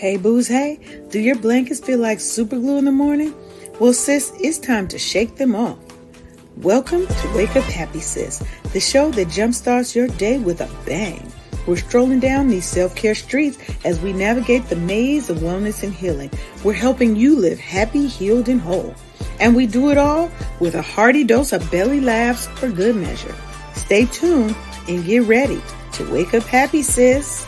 Hey, booze, hey. Do your blankets feel like super glue in the morning? Well, sis, it's time to shake them off. Welcome to Wake Up Happy Sis, the show that jumpstarts your day with a bang. We're strolling down these self-care streets as we navigate the maze of wellness and healing. We're helping you live happy, healed, and whole. And we do it all with a hearty dose of belly laughs for good measure. Stay tuned and get ready to wake up happy, sis.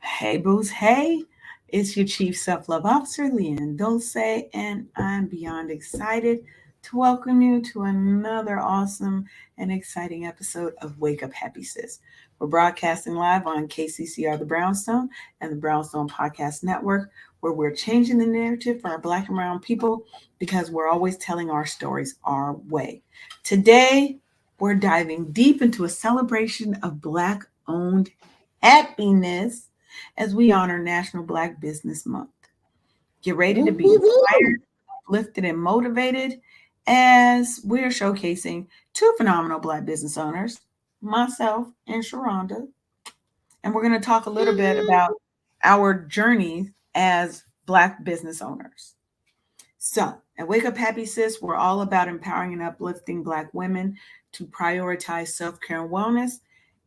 Hey, booze, hey. It's your Chief Self-Love Officer, LeAnne Dolce, and I'm beyond excited to welcome you to another awesome and exciting episode of Wake Up Happy Sis. We're broadcasting live on KCCR The Brownstone and the Brownstone Podcast Network, where we're changing the narrative for our Black and brown people because we're always telling our stories our way. Today, we're diving deep into a celebration of Black-owned happiness as we honor National Black Business Month. Get ready to be inspired, uplifted, and motivated as we're showcasing two phenomenal Black business owners, myself and Sharonda. And we're going to talk a little bit about our journey as Black business owners. So, at Wake Up Happy Sis, we're all about empowering and uplifting Black women to prioritize self-care and wellness.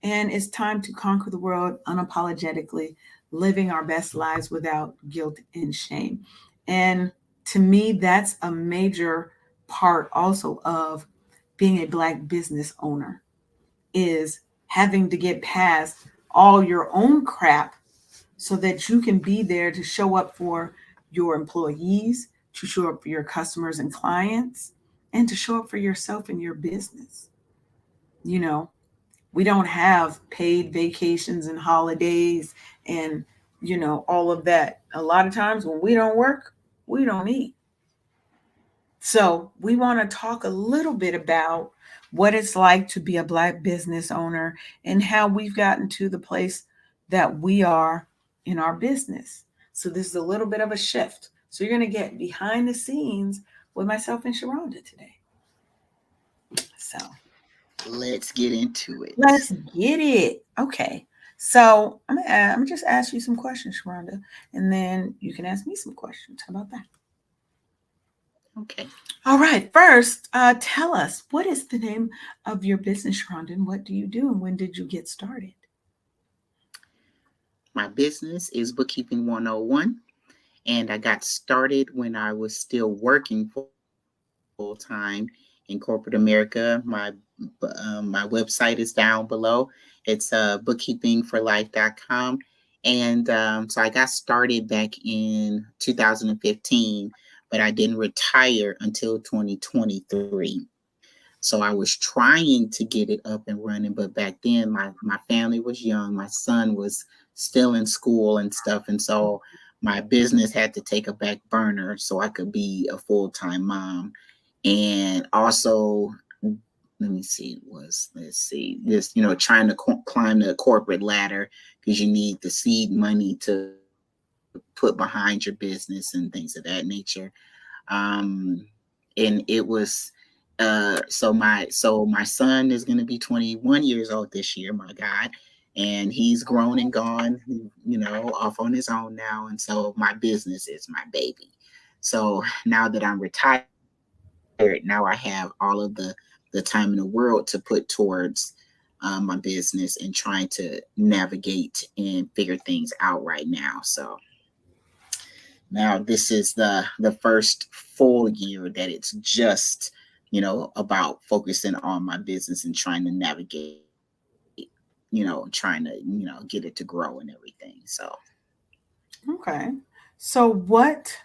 And it's time to conquer the world unapologetically, living our best lives without guilt and shame. And to me, that's a major part also of being a Black business owner, is having to get past all your own crap so that you can be there to show up for your employees, to show up for your customers and clients, and to show up for yourself and your business. You know, we don't have paid vacations and holidays and, all of that. A lot of times when we don't work, we don't eat. So we want to talk a little bit about what it's like to be a Black business owner and how we've gotten to the place that we are in our business. So this is a little bit of a shift. So you're going to get behind the scenes with myself and Sharonda today. So let's get into it. Let's get it. Okay. So I'm gonna just ask you some questions, Sharonda, and then you can ask me some questions. How about that? Okay. All right. First, tell us, what is the name of your business, Sharonda, and what do you do, and when did you get started? My business is Bookkeeping 101, and I got started when I was still working full time in corporate America. My website is down below. It's bookkeepingforlife.com. And so I got started back in 2015, but I didn't retire until 2023. So I was trying to get it up and running, but back then my family was young. My son was still in school and stuff. And so my business had to take a back burner so I could be a full-time mom. And also, this, trying to climb the corporate ladder, because you need the seed money to put behind your business and things of that nature. And it was, so my son is going to be 21 years old this year, my God. And he's grown and gone, off on his own now. And so my business is my baby. So now that I'm retired, now I have all of the time in the world to put towards my business and trying to navigate and figure things out right now. So now this is the first full year that it's just, about focusing on my business and trying to navigate, trying to, get it to grow and everything. So. Okay. So what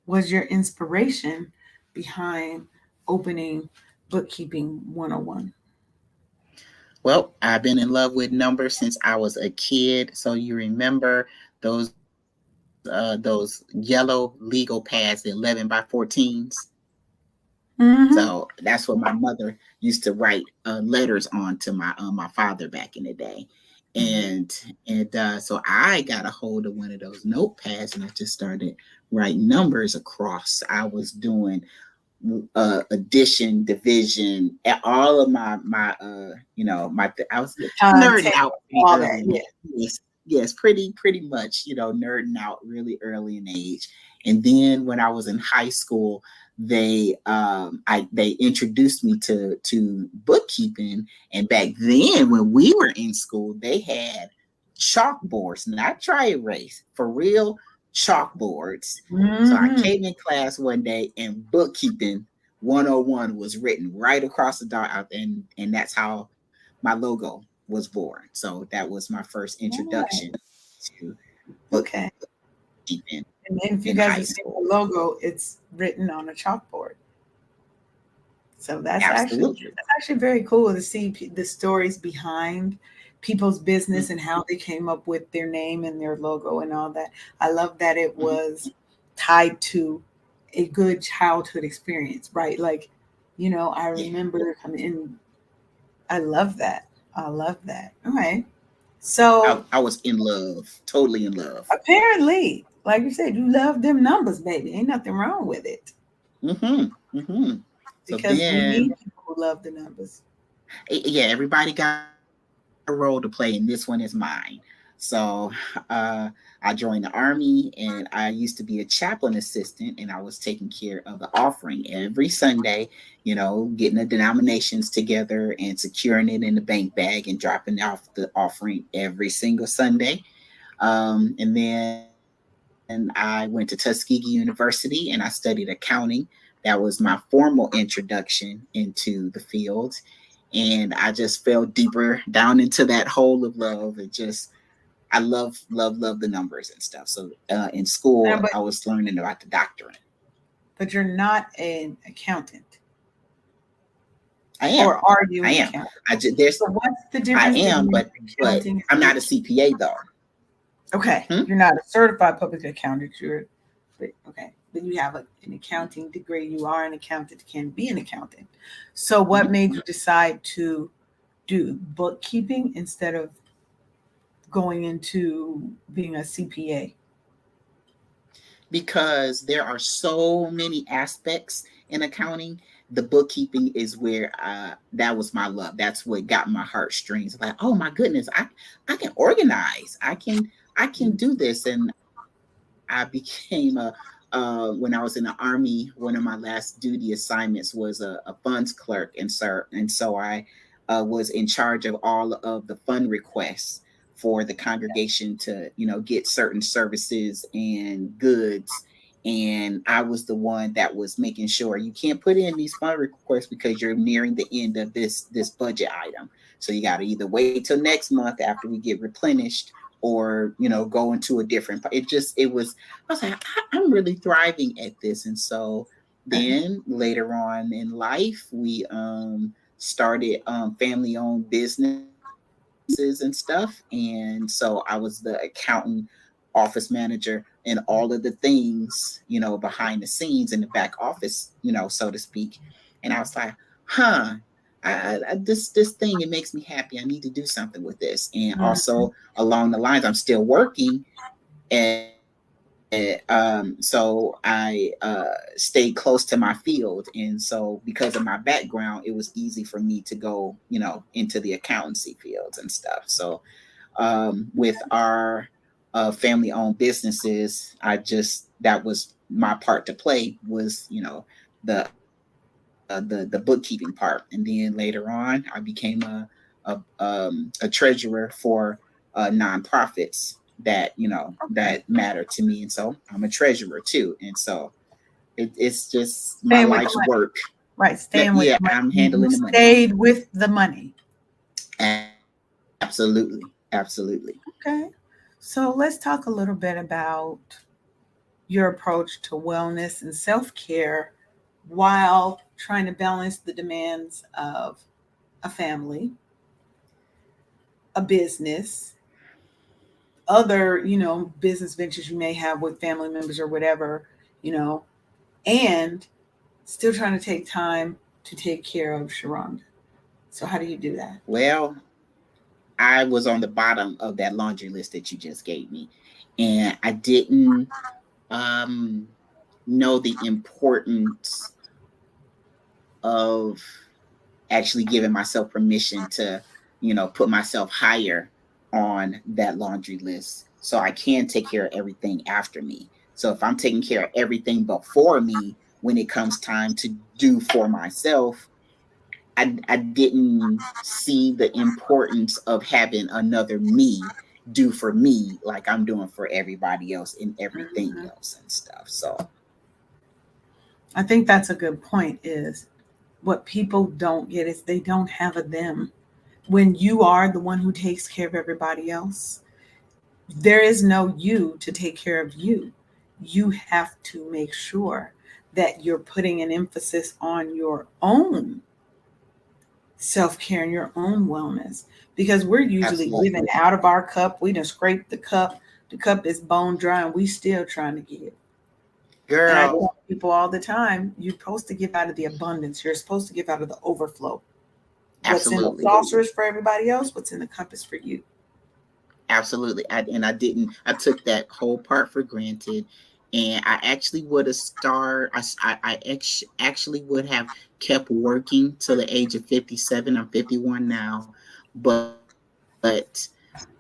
was your inspiration behind opening Bookkeeping 101? Well, I've been in love with numbers since I was a kid. So you remember those yellow legal pads, the 11 by 14s. Mm-hmm. So that's what my mother used to write letters on to my father back in the day. And so I got a hold of one of those notepads and I just started writing numbers across. I was doing addition, division, all of my I was nerding out. All that, yeah. Yes. yes, pretty much, nerding out really early in age. And then when I was in high school, they introduced me to bookkeeping. And back then, when we were in school, they had chalkboards, not dry erase, for real chalkboards. So I Mm-hmm. came in class one day and bookkeeping 101 was written right across the dot, and that's how my logo was born. So that was my first introduction Right. to Okay. bookkeeping And then if you in guys high have seen school. the logo, it's written on a chalkboard. So Absolutely. that's actually very cool to see the stories behind people's business and Mhm, how they came up with their name and their logo and all that. I love that it mhm. was tied to a good childhood experience, right? Like, I Yeah, remember coming in. I love that. I love that. All right. So I was in love, totally in love. apparently, like you said, you love them numbers, baby. Ain't nothing wrong with it Hmm. So because we then, need people who love the numbers. yeah, everybody got a role to play, and this one is mine. So I joined the army, and I used to be a chaplain assistant, and I was taking care of the offering every Sunday, getting the denominations together and securing it in the bank bag and dropping off the offering every single Sunday. And then I went to Tuskegee University and I studied accounting. That was my formal introduction into the field. And I just fell deeper down into that hole of love. I love the numbers and stuff. So in Now, school, I was learning about the doctrine. but you're not an accountant, I am, or are I you an am. accountant? There's, So what's the I difference am, between but accounting I'm and not a bookkeeping? CPA though. Okay, Hmm? you're not a certified public accountant. But okay, but you have an accounting degree. You are an accountant. Can be an accountant. So what Mhm. made you decide to do bookkeeping instead of going into being a CPA? Because there are so many aspects in accounting. The bookkeeping is where that was my love. That's what got my heartstrings. Like, oh my goodness, I can organize. I can do this. And I became when I was in the army. One of my last duty assignments was a funds clerk, and so I was in charge of all of the fund requests for the congregation to get certain services and goods. And I was the one that was making sure you can't put in these fund requests because you're nearing the end of this budget item. So you got to either wait till next month after we get replenished, or go into a different. It was I was like, I'm really thriving at this. And so Okay. then later on in life, we started family owned businesses and stuff. And so I was the accountant, office manager, and all of the things, behind the scenes in the back office, so to speak. And I was like, huh. This thing, it makes me happy. I need to do something with this. And Mm. also along the lines, I'm still working, so I stayed close to my field. And so because of my background, it was easy for me to go into the accountancy fields and stuff. So with our family owned businesses, that was my part to play, was the bookkeeping part. And then later on, I became a treasurer for nonprofits that Okay. matter to me. And so I'm a treasurer too. And so it's just my Staying with the life's money. work. Right. That, Staying with yeah, the money. I'm You handling the money. stayed with the money. Absolutely. Okay. So let's talk a little bit about your approach to wellness and self care while trying to balance the demands of a family, a business, other, business ventures you may have with family members or whatever, you know, and still trying to take time to take care of Sharonda. So, how do you do that? Well, I was on the bottom of that laundry list that you just gave me, and I didn't um, know the importance of actually giving myself permission to, put myself higher on that laundry list so I can take care of everything after me. So if I'm taking care of everything before me, when it comes time to do for myself, I didn't see the importance of having another me do for me like I'm doing for everybody else and everything Mhm. else and stuff. So I think that's a good point is what people don't get is they don't have a them. When you are the one who takes care of everybody else, there is no you to take care of you. You have to make sure that you're putting an emphasis on your own self care and your own wellness because we're usually absolutely. giving out of our cup. We done scraped the cup is bone dry, and we still trying to give. And I Girl, tell people all the time, you're supposed to give out of the abundance. You're supposed to give out of the overflow. What's in the absolutely. saucer is for everybody else. What's in the cup is for you. Absolutely. I didn't, I took that whole part for granted. And I actually would have actually would have kept working till the age of 57. I'm 51 now, but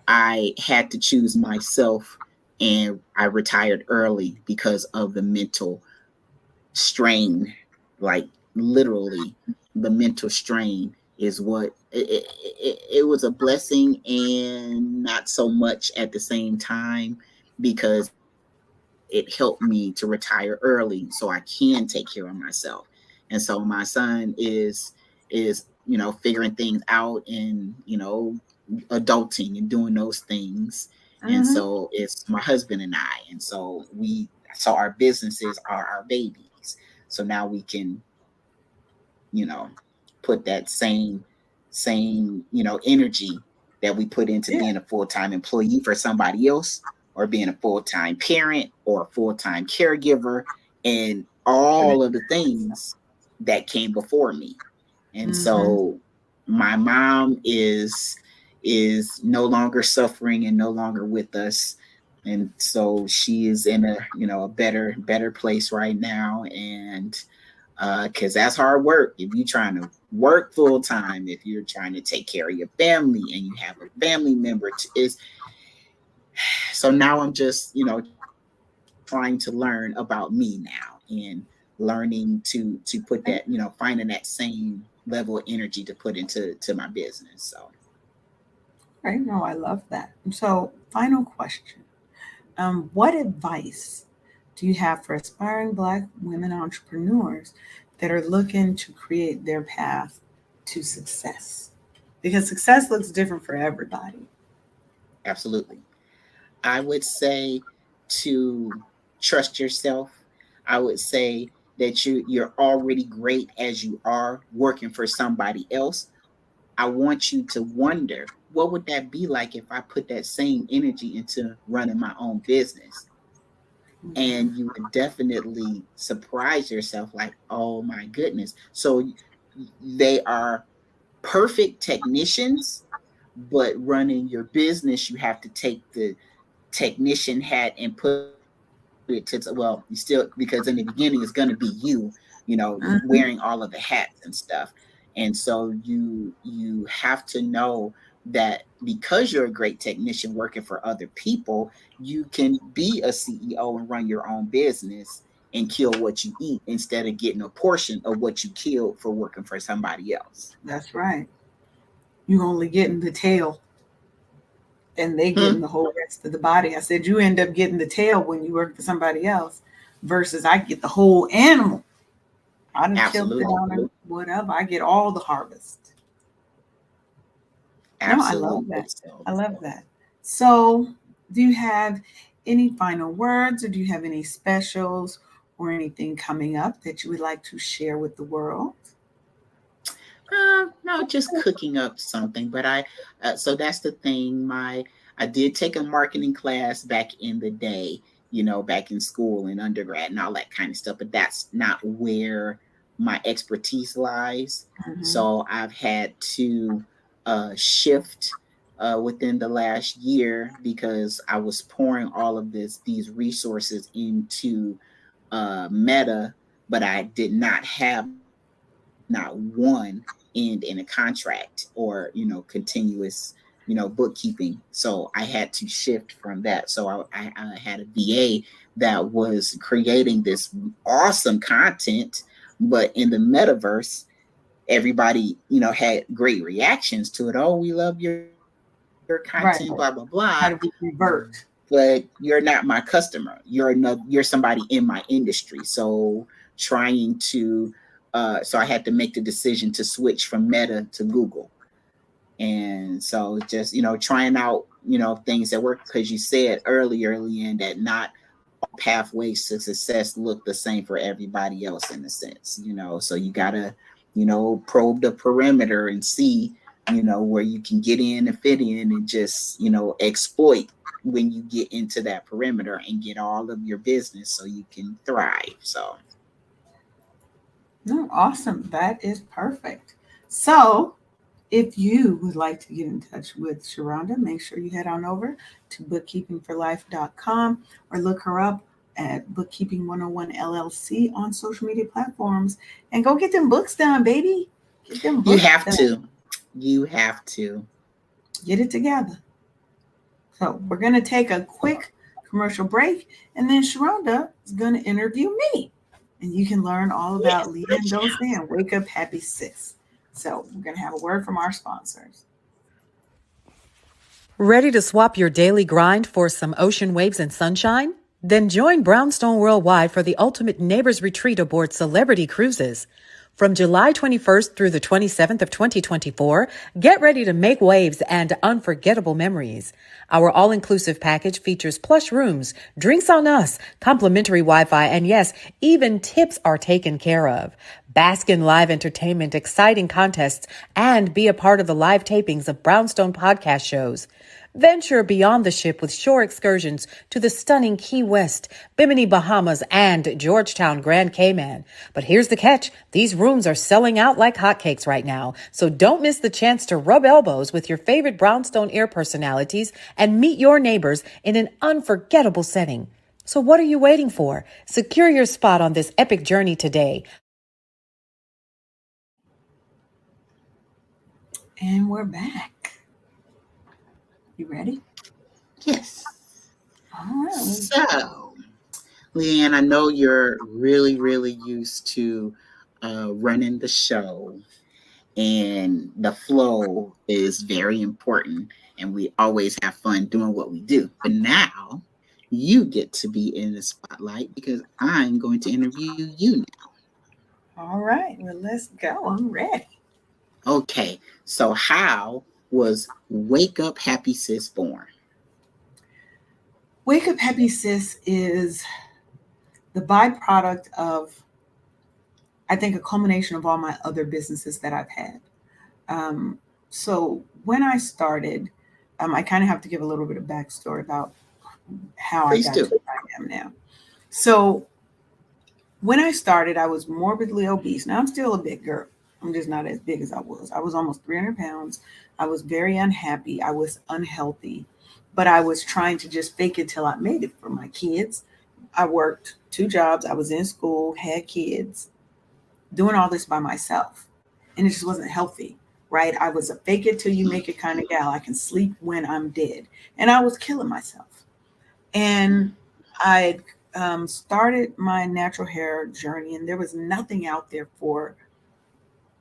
I had to choose myself and I retired early because of the mental strain, like literally the mental strain is what it was a blessing and not so much at the same time because it helped me to retire early so I can take care of myself. And so my son is figuring things out and adulting and doing those things. And Mm-hmm. so it's my husband and I, and so our businesses are our babies. So now we can, you know, put that same energy that we put into Yeah. being a full-time employee for somebody else, or being a full-time parent or a full-time caregiver, and all of the things that came before me. And Mm-hmm. so my mom is no longer suffering and no longer with us. And so she is in a better place right now. And because that's hard work. If you're trying to work full time, if you're trying to take care of your family and you have a family member, is so now I'm just trying to learn about me now and learning to put that finding that same level of energy to put into my business. So Right. No, I love that. So, final question. What advice do you have for aspiring Black women entrepreneurs that are looking to create their path to success? Because success looks different for everybody. absolutely, I would say to trust yourself. I would say that you're already great as you are working for somebody else. I want you to wonder, what would that be like if I put that same energy into running my own business? Mhm. And you would definitely surprise yourself, like, oh my goodness. So they are perfect technicians, but running your business, you have to take the technician hat and put it to, well, you still, because in the beginning it's going to be wearing all of the hats and stuff. And so you have to know that because you're a great technician working for other people, you can be a CEO and run your own business and kill what you eat instead of getting a portion of what you killed for working for somebody else. That's right. You only getting the tail and they Hmm. getting the whole rest of the body. I said you end up getting the tail when you work for somebody else versus I get the whole animal. I done killed it Absolutely. down and whatever. I get all the harvest. No, I love Absolutely. that. So I love that. So, do you have any final words or do you have any specials or anything coming up that you would like to share with the world? No, just cooking up something. But so that's the thing. I did take a marketing class back in the day, back in school and undergrad and all that kind of stuff. But that's not where my expertise lies. Hmm. So I've had to shift within the last year because I was pouring all of these resources into Meta, but I did not have not one end in a contract or continuous bookkeeping. So I had to shift from that. So I had a VA that was creating this awesome content, but in the metaverse, everybody, had great reactions to it. Oh, we love your content, blah, blah, Right. blah. How do we convert? But you're not my customer. You're somebody in my industry. So trying to so I had to make the decision to switch from Meta to Google. And so just, trying out, things that work, because you said earlier, LeAnne, that not all pathways to success look the same for everybody else in a sense, so you gotta, probe the perimeter and see, where you can get in and fit in and just, exploit when you get into that perimeter and get all of your business so you can thrive. So No, awesome. That is perfect. So, if you would like to get in touch with Sharonda, make sure you head on over to bookkeepingforlife.com or look her up at Bookkeeping 101 LLC on social media platforms and go get them books done, baby. Get them you books have done. to, you have to. Get it together. So, we're going to take a quick commercial break and then Sharonda is going to interview me. And you can learn all Yes, about LeAnne Dolce and Wake Up Happy Sis. So, we're going to have a word from our sponsors. Ready to swap your daily grind for some ocean waves and sunshine? Then join Brownstone Worldwide for the ultimate neighbors retreat aboard Celebrity Cruises. From July 21st through the 27th of 2024, get ready to make waves and unforgettable memories. Our all-inclusive package features plush rooms, drinks on us, complimentary Wi-Fi, and yes, even tips are taken care of. Bask in live entertainment, exciting contests, and be a part of the live tapings of Brownstone podcast shows. Venture beyond the ship with shore excursions to the stunning Key West, Bimini, Bahamas, and Georgetown, Grand Cayman. But here's the catch. These rooms are selling out like hotcakes right now. So don't miss the chance to rub elbows with your favorite Brownstone Air personalities and meet your neighbors in an unforgettable setting. So what are you waiting for? Secure your spot on this epic journey today. And we're back. You ready? yes. All right. So LeAnne, I know you're really, really used to running the show, and the flow is very important, and we always have fun doing what we do. But now you get to be in the spotlight because I'm going to interview you now. All right. Well, let's go. I'm ready. Okay, so how was Wake Up Happy Sis born? Wake Up Happy Sis is the byproduct of, I think, a culmination of all my other businesses that I've had. Um, so when I started, I kind of have to give a little bit of backstory about how I Please got do. to where I am now. So when I started, I was morbidly obese. Now I'm still a big girl. I'm just not as big as I was. I was almost 300 pounds. I was very unhappy. I was unhealthy, but I was trying to just fake it till I made it for my kids. I worked two jobs. I was in school, had kids, doing all this by myself. And it just wasn't healthy, right? I was a fake it till you make it kind of gal. I can sleep when I'm dead. And I was killing myself. And I started my natural hair journey, and there was nothing out there for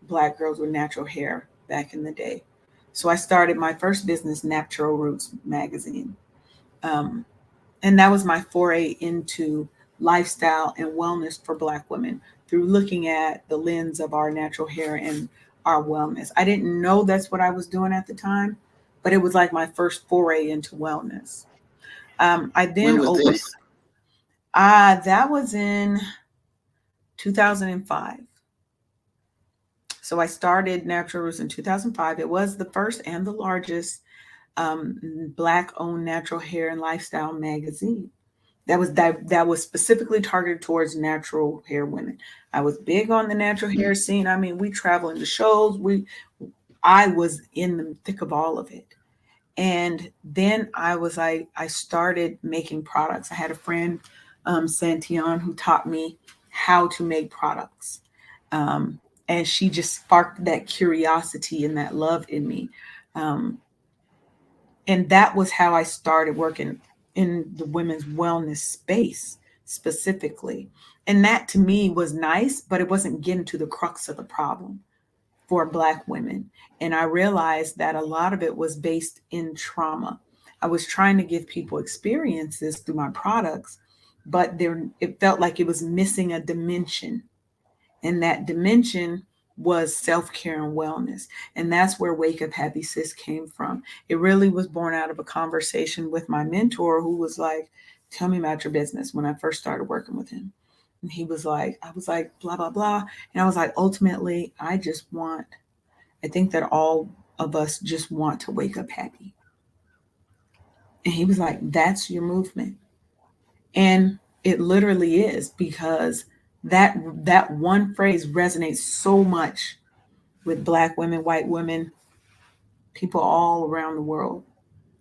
Black girls with natural hair back in the day. So I started my first business, Natural Roots Magazine. Um, and that was my foray into lifestyle and wellness for Black women through looking at the lens of our natural hair and our wellness. I didn't know that's what I was doing at the time, but it was like my first foray into wellness. I When then was opened, this? that was in 2005. So I started Natural Roots in 2005. It was the first and the largest um, Black owned natural hair and lifestyle magazine that was specifically targeted towards natural hair women. I was big on the natural hair scene. I mean, we travel into shows. I was in the thick of all of it. And then I started making products. I had a friend, Santion, who taught me how to make products. Um, and she just sparked that curiosity and that love in me. Um, And that was how I started working in the women's wellness space specifically. And that to me was nice, but it wasn't getting to the crux of the problem for Black women. And I realized that a lot of it was based in trauma. I was trying to give people experiences through my products, but it felt like it was missing a dimension. And that dimension was self-care and wellness. And that's where Wake Up Happy Sis came from. It really was born out of a conversation with my mentor, who was like, tell me about your business, when I first started working with him. And he was like, I was like, blah, blah, blah. And I was like, ultimately, I think that all of us just want to wake up happy. And he was like, that's your movement. And it literally is, because that one phrase resonates so much with Black women, white women, people all around the world.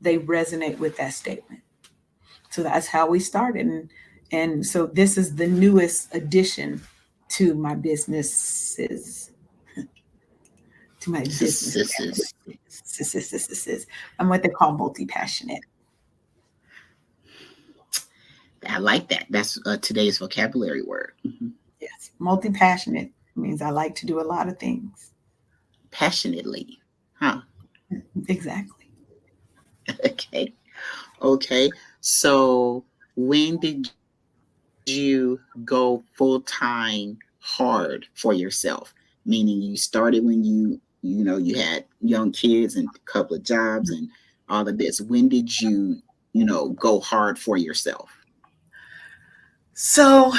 They resonate with that statement. So that's how we started. And so this is the newest addition to my businesses, to my business. I'm what they call multi-passionate. I like that. That's today's vocabulary word. Yes, multi-passionate means I like to do a lot of things. Passionately, huh? Exactly. Okay. Okay. So when did you go full time hard for yourself? Meaning you started when you had young kids and a couple of jobs and all of this. When did you go hard for yourself? So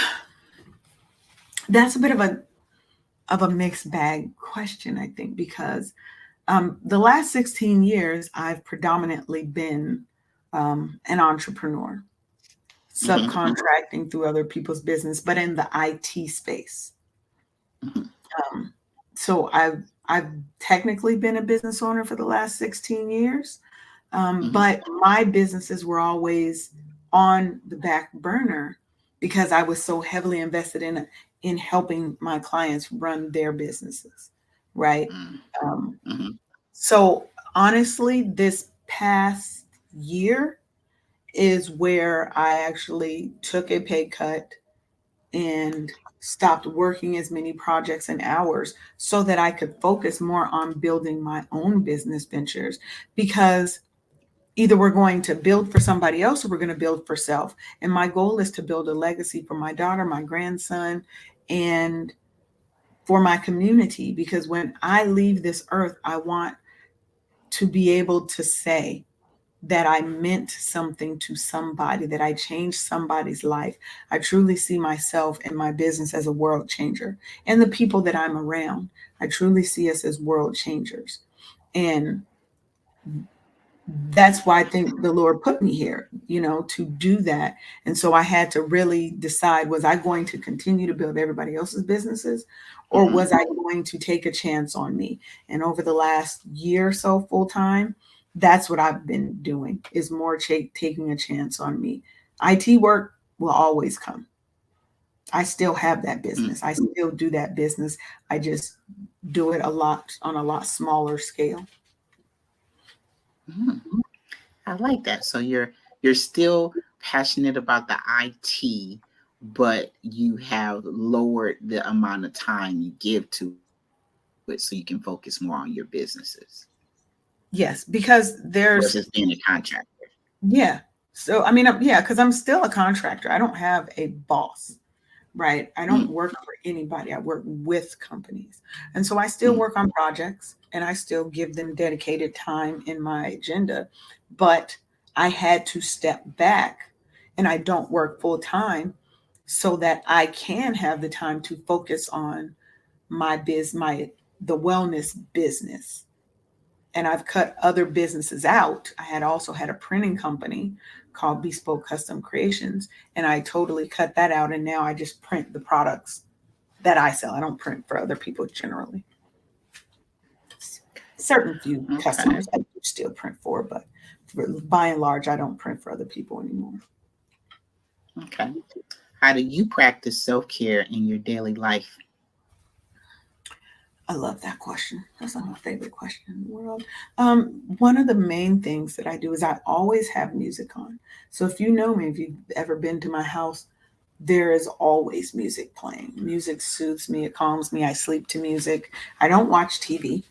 that's a bit of a mixed bag question, I think, because the last 16 years, I've predominantly been an entrepreneur, Mm-hmm. subcontracting through other people's business, but in the IT space. Mm-hmm. Um, so I've technically been a business owner for the last 16 years, Mm-hmm. but my businesses were always on the back burner because I was so heavily invested in helping my clients run their businesses, right? Um, Mm-hmm. so honestly, this past year is where I actually took a pay cut and stopped working as many projects and hours so that I could focus more on building my own business ventures, because either we're going to build for somebody else or we're going to build for self. And my goal is to build a legacy for my daughter, my grandson, and for my community, because when I leave this earth, I want to be able to say that I meant something to somebody, that I changed somebody's life. I truly see myself and my business as a world changer, and the people that I'm around. I truly see us as world changers. And that's why I think the Lord put me here, to do that. And so I had to really decide, was I going to continue to build everybody else's businesses, or Mm-hmm. was I going to take a chance on me? And over the last year or so, full time, that's what I've been doing, is more taking a chance on me. IT work will always come. I still have that business. I still do that business. I just do it on a lot smaller scale. Mm-hmm. I like that. So you're still passionate about the IT, but you have lowered the amount of time you give to it so you can focus more on your businesses Yes, because versus there's, being a contractor. yeah. So, I mean, yeah, because I'm still a contractor. I don't have a boss, right? I don't Mm-hmm. work for anybody. I work with companies. And so I still work on projects and I still give them dedicated time in my agenda. But I had to step back and I don't work full time so that I can have the time to focus on the wellness business. And I've cut other businesses out. I had also had a printing company called Bespoke Custom Creations, and I totally cut that out. And now I just print the products that I sell. I don't print for other people generally. Certain few Okay. customers I do still print for, but by and large, I don't print for other people anymore. Okay. How do you practice self care in your daily life? I love that question. That's not my favorite question in the world. One of the main things that I do is I always have music on. So if you know me, if you've ever been to my house, there is always music playing. Music soothes me, it calms me. I sleep to music. I don't watch TV.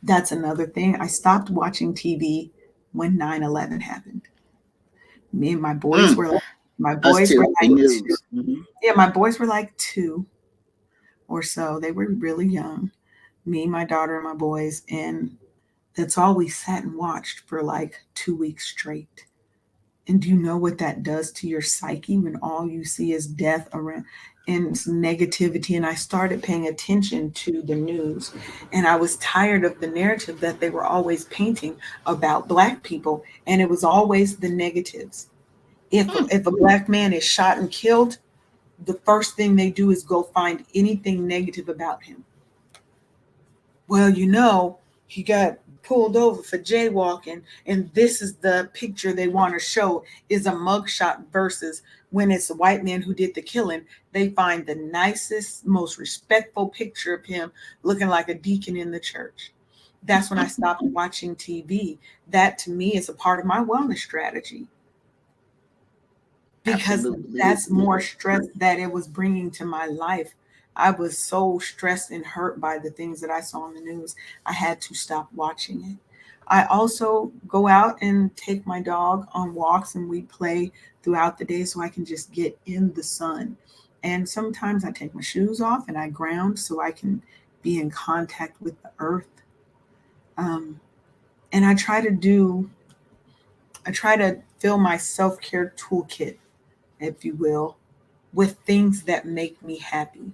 That's another thing. I stopped watching TV when 9/11 happened. Me and Mm, my us boys were too. The like two. news. Hmm. Yeah, my boys were like two or so. They were really young. Me, my daughter, and my boys, and that's all we sat and watched for like 2 weeks straight. And do you know what that does to your psyche when all you see is death around and negativity? And I started paying attention to the news, and I was tired of the narrative that they were always painting about Black people, and it was always the negatives. Mm, If a Black man is shot and killed, the first thing they do is go find anything negative about him. Well, he got pulled over for jaywalking, and this is the picture they want to show is a mugshot versus when it's a white man who did the killing. They find the nicest, most respectful picture of him looking like a deacon in the church. That's when I stopped watching TV. That to me is a part of my wellness strategy because absolutely. that's more stress that it was bringing to my life. I was so stressed and hurt by the things that I saw on the news. I had to stop watching it. I also go out and take my dog on walks and we play throughout the day so I can just get in the sun. And sometimes I take my shoes off and I ground so I can be in contact with the earth. Um, and I try to fill my self care toolkit, if you will, with things that make me happy,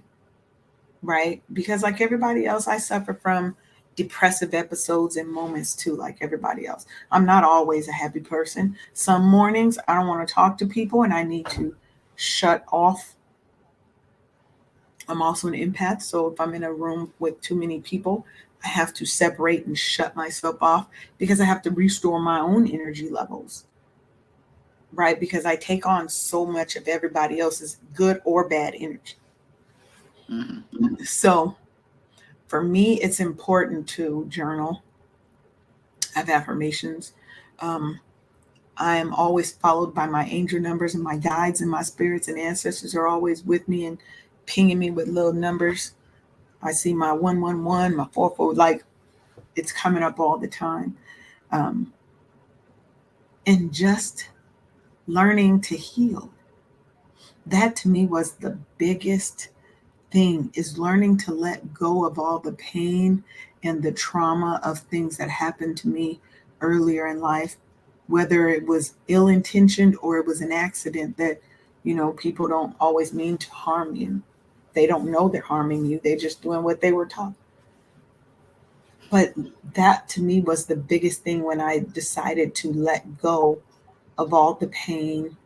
right? Because, like everybody else, I suffer from depressive episodes and moments too, like everybody else. I'm not always a happy person. Some mornings I don't want to talk to people and I need to shut off. I'm also an empath, so if I'm in a room with too many people, I have to separate and shut myself off because I have to restore my own energy levels, right? Because I take on so much of everybody else's good or bad energy. Hmm. So for me, it's important to journal, have affirmations. Um, I am always followed by my angel numbers, and my guides and my spirits and ancestors are always with me and pinging me with little numbers. I see my 111, my 44, like it's coming up all the time. Um, and just learning to heal. That to me was the biggest thing is learning to let go of all the pain and the trauma of things that happened to me earlier in life, whether it was ill intentioned or it was an accident that, people don't always mean to harm you. They don't know they're harming you. They're just doing what they were taught. But that to me was the biggest thing when I decided to let go of all the pain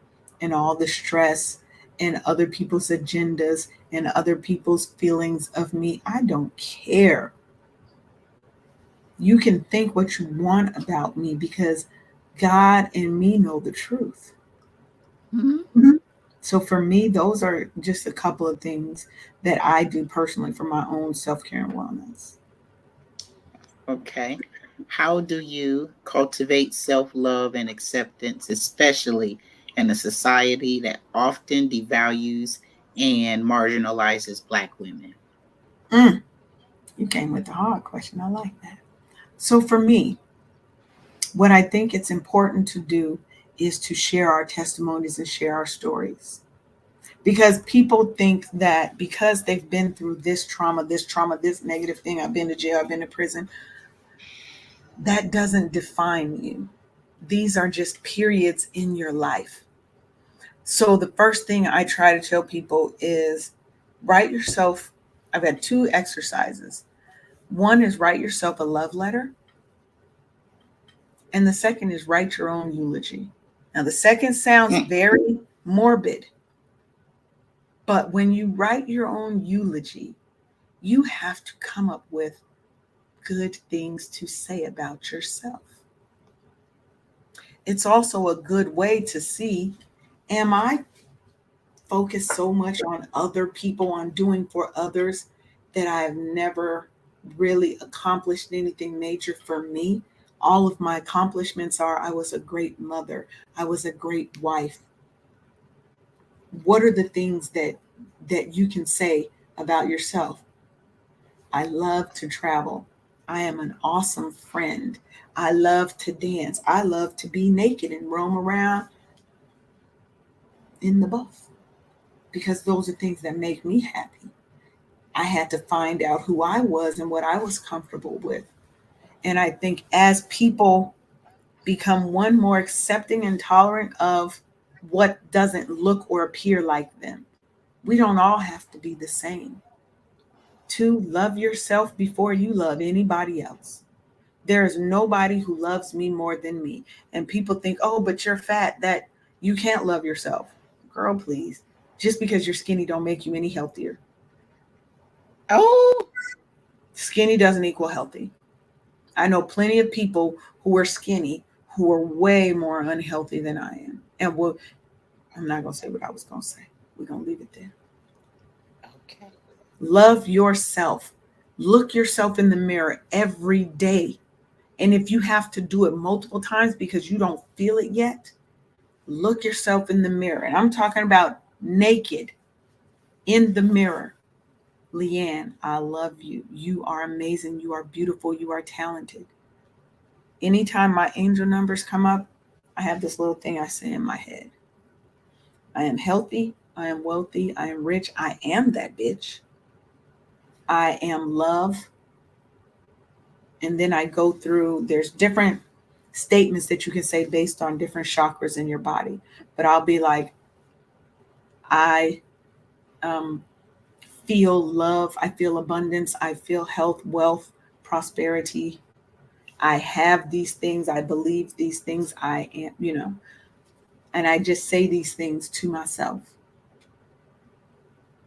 and all the stress and other people's agendas and other people's feelings of me. I don't care. You can think what you want about me because God and me know the truth. Hmm. Mhm. So for me, those are just a couple of things that I do personally for my own self care and wellness. Okay. How do you cultivate self love and acceptance, especially in a society that often devalues and marginalizes Black women? Mm, you came with the hard question. I like that. So for me, what I think it's important to do is to share our testimonies and share our stories. Because people think that because they've been through this trauma, this negative thing, I've been to jail, I've been to prison, that doesn't define you. These are just periods in your life. So the first thing I try to tell people is write yourself. I've got two exercises. One is write yourself a love letter, and the second is write your own eulogy. Now, the second sounds Mm, very morbid, but when you write your own eulogy, you have to come up with good things to say about yourself. It's also a good way to see, am I focused so much on other people, on doing for others, that I've never really accomplished anything major for me. All of my accomplishments are I was a great mother, I was a great wife. What are the things that you can say about yourself? I love to travel. I am an awesome friend. I love to dance. I love to be naked and roam around in the buff because those are things that make me happy. I had to find out who I was and what I was comfortable with. And I think as people become one more accepting and tolerant of what doesn't look or appear like them, we don't all have to be the same. Two, love yourself before you love anybody else. There is nobody who loves me more than me. And people think, oh, but you're fat, that you can't love yourself. Girl, please. Just because you're skinny don't make you any healthier. Oh, Skinny doesn't equal healthy. I know plenty of people who are skinny who are way more unhealthy than I am. And I'm not going to say what I was going to say. We're going to leave it there. okay. Love yourself. Look yourself in the mirror every day. And if you have to do it multiple times because you don't feel it yet, look yourself in the mirror. And I'm talking about naked in the mirror. LeAnne, I love you. You are amazing. You are beautiful. You are talented. Anytime my angel numbers come up, I have this little thing I say in my head. I am healthy. I am wealthy. I am rich. I am that bitch. I am love. And then I go through, there's different statements that you can say based on different chakras in your body. But I'll be like, I feel love. I feel abundance. I feel health, wealth, prosperity. I have these things. I believe these things. I am, and I just say these things to myself.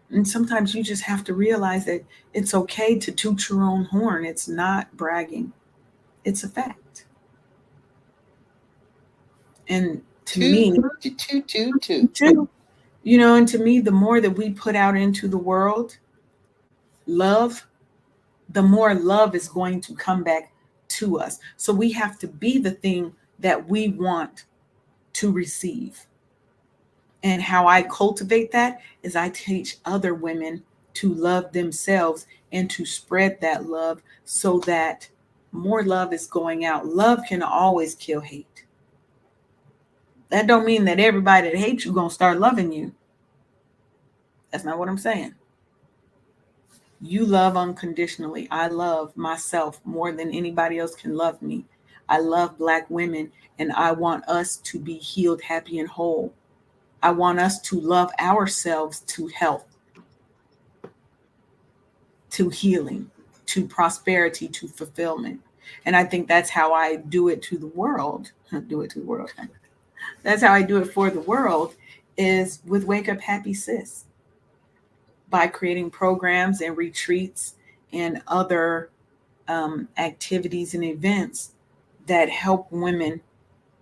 And sometimes you just have to realize that it's okay to toot your own horn. It's not bragging, it's a fact. And to me, Two. and to me, the more that we put out into the world, love, the more love is going to come back to us. So we have to be the thing that we want to receive. And how I cultivate that is I teach other women to love themselves and to spread that love so that more love is going out. Love can always kill hate. That don't mean that everybody that hates you gonna start loving you. That's not what I'm saying. You love unconditionally. I love myself more than anybody else can love me. I love Black women and I want us to be healed, happy, and whole. I want us to love ourselves to health, to healing, to prosperity, to fulfillment. And I think that's how I do it to the world. Do it to the world. That's how I do it for the world is with Wake Up Happy Sis, by creating programs and retreats and other activities and events that help women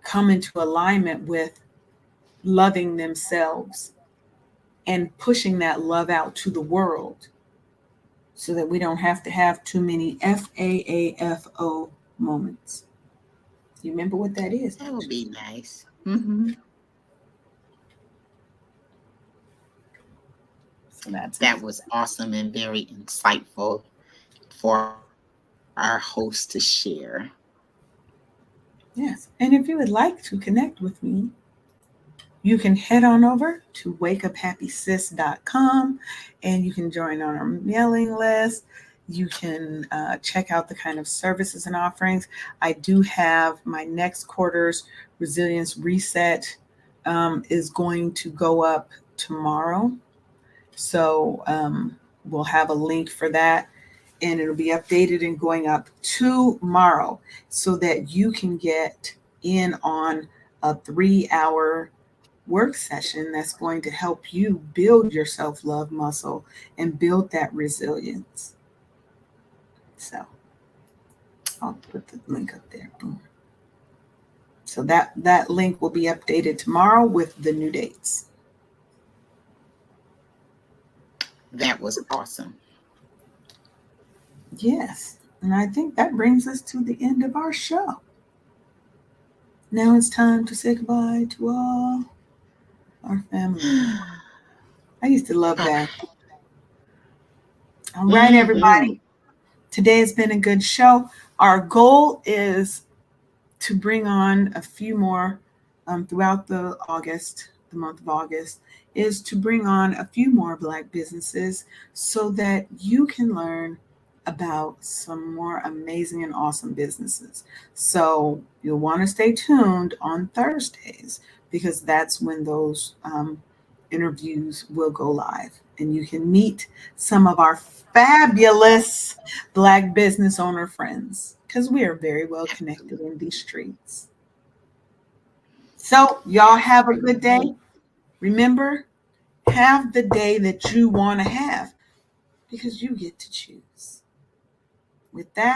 come into alignment with loving themselves and pushing that love out to the world so that we don't have to have too many FAAFO moments. You remember what that is? That would be nice. Mm-hmm. So that was awesome and very insightful for our host to share. Yes. And if you would like to connect with me, you can head on over to wakeuphappysis.com and you can join on our mailing list. You can check out the kind of services and offerings. I do have my next quarter's resilience reset is going to go up tomorrow. So we'll have a link for that and it'll be updated and going up tomorrow so that you can get in on a 3-hour work session that's going to help you build your self-love muscle and build that resilience. So I'll put the link up there. Boom. So that link will be updated tomorrow with the new dates. That was awesome. Yes. And I think that brings us to the end of our show. Now it's time to say goodbye to all our family. I used to love that. All right, everybody. Mhm. Today has been a good show. Our goal is to bring on a few more throughout the month of August, is to bring on a few more Black businesses so that you can learn about some more amazing and awesome businesses. So you'll want to stay tuned on Thursdays because that's when those interviews will go live and you can meet some of our fabulous Black business owner friends because we are very well connected in these streets. So, y'all have a good day. Absolutely. Remember, have the day that you want to have because you get to choose. With that,